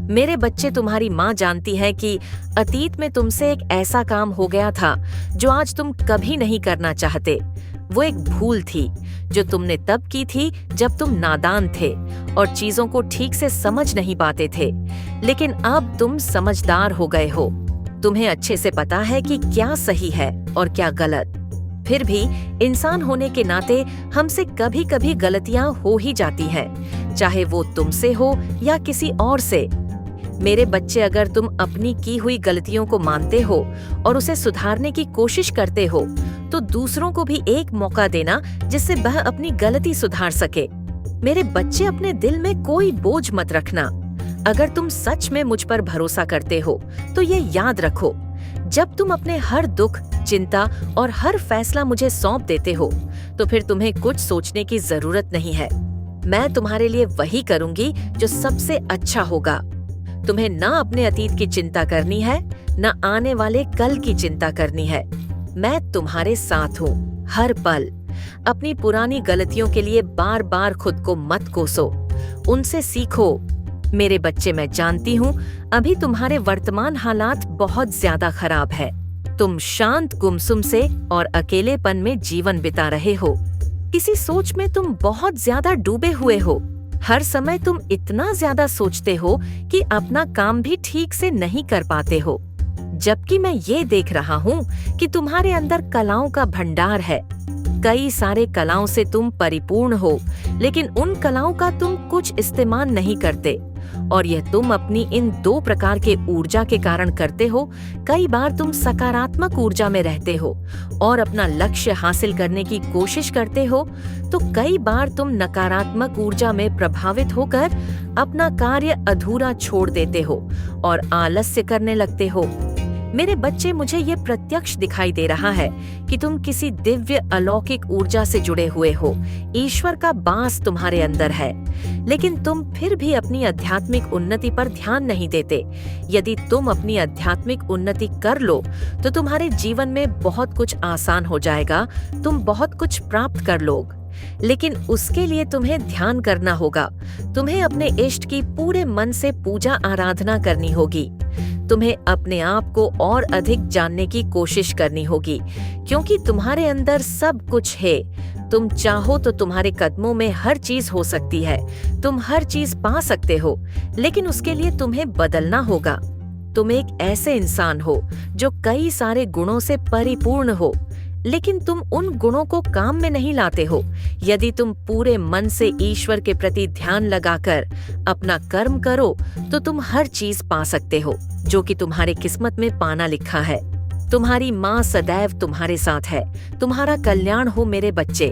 मेरे बच्चे, तुम्हारी माँ जानती है कि अतीत में तुमसे एक ऐसा काम हो गया था जो आज तुम कभी नहीं करना चाहते। वो एक भूल थी जो तुमने तब की थी जब तुम नादान थे और चीजों को ठीक से समझ नहीं पाते थे। लेकिन अब तुम समझदार हो गए हो। तुम्हें अच्छे से पता है कि क्या सही है और क्या गलत। फिर भी इंसान होने के नाते हमसे कभी कभी गलतियां हो ही जाती हैं, चाहे वो तुमसे हो या किसी और से। मेरे बच्चे, अगर तुम अपनी की हुई गलतियों को मानते हो और उसे सुधारने की कोशिश करते हो, तो दूसरों को भी एक मौका देना जिससे वह अपनी गलती सुधार सके। मेरे बच्चे, अपने दिल में कोई बोझ मत रखना। अगर तुम सच में मुझ पर भरोसा करते हो तो ये याद रखो, जब तुम अपने हर दुख, चिंता और हर फैसला मुझे सौंप देते हो तो फिर तुम्हें कुछ सोचने की जरूरत नहीं है। मैं तुम्हारे लिए वही करूंगी जो सबसे अच्छा होगा। तुम्हें ना अपने अतीत की चिंता करनी है, ना आने वाले कल की चिंता करनी है। मैं तुम्हारे साथ हूँ हर पल। अपनी पुरानी गलतियों के लिए बार बार खुद को मत कोसो, उनसे सीखो। मेरे बच्चे, मैं जानती हूँ अभी तुम्हारे वर्तमान हालात बहुत ज्यादा खराब है। तुम शांत, गुमसुम से और अकेलेपन में जीवन बिता रहे हो। किसी सोच में तुम बहुत ज्यादा डूबे हुए हो। हर समय तुम इतना ज्यादा सोचते हो कि अपना काम भी ठीक से नहीं कर पाते हो। जबकि मैं ये देख रहा हूँ कि तुम्हारे अंदर कलाओं का भंडार है। कई सारे कलाओं से तुम परिपूर्ण हो, लेकिन उन कलाओं का तुम कुछ इस्तेमाल नहीं करते। और यह तुम अपनी इन दो प्रकार के ऊर्जा के कारण करते हो। कई बार तुम सकारात्मक ऊर्जा में रहते हो और अपना लक्ष्य हासिल करने की कोशिश करते हो, तो कई बार तुम नकारात्मक ऊर्जा में प्रभावित होकर अपना कार्य अधूरा छोड़ देते हो और आलस्य करने लगते हो। मेरे बच्चे, मुझे ये प्रत्यक्ष दिखाई दे रहा है कि तुम किसी दिव्य अलौकिक ऊर्जा से जुड़े हुए हो। ईश्वर का वास तुम्हारे अंदर है, लेकिन तुम फिर भी अपनी आध्यात्मिक उन्नति पर ध्यान नहीं देते। यदि तुम अपनी आध्यात्मिक उन्नति कर लो तो तुम्हारे जीवन में बहुत कुछ आसान हो जाएगा। तुम बहुत कुछ प्राप्त कर लोगे, लेकिन उसके लिए तुम्हें ध्यान करना होगा। तुम्हें अपने इष्ट की पूरे मन से पूजा आराधना करनी होगी। तुम्हें अपने आप को और अधिक जानने की कोशिश करनी होगी, क्योंकि तुम्हारे अंदर सब कुछ है। तुम चाहो तो तुम्हारे कदमों में हर चीज हो सकती है। तुम हर चीज पा सकते हो, लेकिन उसके लिए तुम्हें बदलना होगा। तुम एक ऐसे इंसान हो जो कई सारे गुणों से परिपूर्ण हो, लेकिन तुम उन गुणों को काम में नहीं लाते हो। यदि तुम पूरे मन से ईश्वर के प्रति ध्यान लगाकर अपना कर्म करो तो तुम हर चीज पा सकते हो जो कि तुम्हारे किस्मत में पाना लिखा है। तुम्हारी माँ सदैव तुम्हारे साथ है। तुम्हारा कल्याण हो मेरे बच्चे।